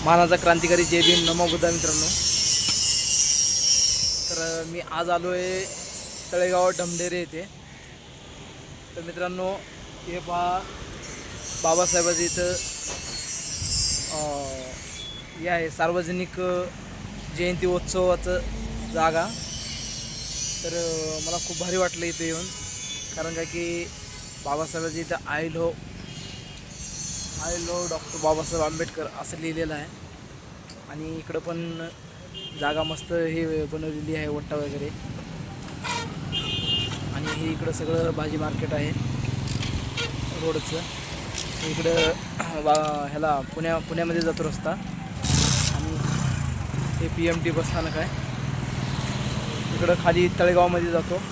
महाराजा क्रांतिकारी जय भीम नमो बुद्धा मित्रांनो. तर मी आज आलो आहे तळेगाव ढमढेरे येथे. तर मित्रांनो हे पहा बाबासाहेबांचं इथं हे आहे सार्वजनिक जयंती उत्सवाचं जागा. तर मला खूप भारी वाटलं इथे येऊन, कारण का की बाबासाहेबांचं इथं I low doctor Babasaheb Ambedkar असं लिहिलेलं आहे. आणि इकडं पण जागा मस्त हे बनवलेली आहे, वट्टा वगैरे. आणि हे इकडं सगळं भाजी मार्केट आहे रोडचं. इकडं ह्याला पुण्यामध्ये जातो रस्ता. आणि हे PMT बसस्थानक आहे. इकडं खाली तळेगावमध्ये जातो.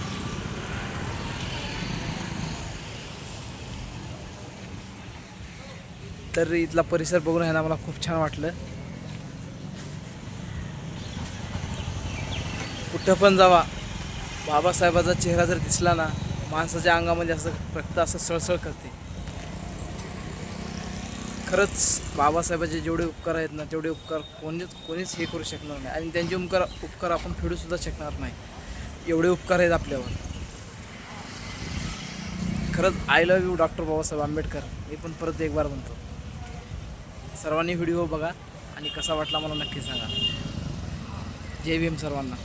तर इथला परिसर बघून ह्याला मला खूप छान वाटलं. कुठं पण जावा, बाबासाहेबाचा चेहरा जर दिसला ना, माणसाच्या अंगामध्ये असं रक्त असं सळसळ करते. खरंच बाबासाहेबाचे जेवढे उपकार आहेत ना, तेवढे उपकार कोणीच हे करू शकणार नाही. आणि त्यांचे उपकार आपण फेडूसुद्धा शकणार नाही, एवढे उपकार आहेत आपल्यावर. खरंच I love you doctor Babasaheb Ambedkar. मी पण परत एक बार म्हणतो, सर्वांनी व्हिडिओ बघा आणि कसा वाटला मला नक्की सांगा. जय भीम सर्वांना.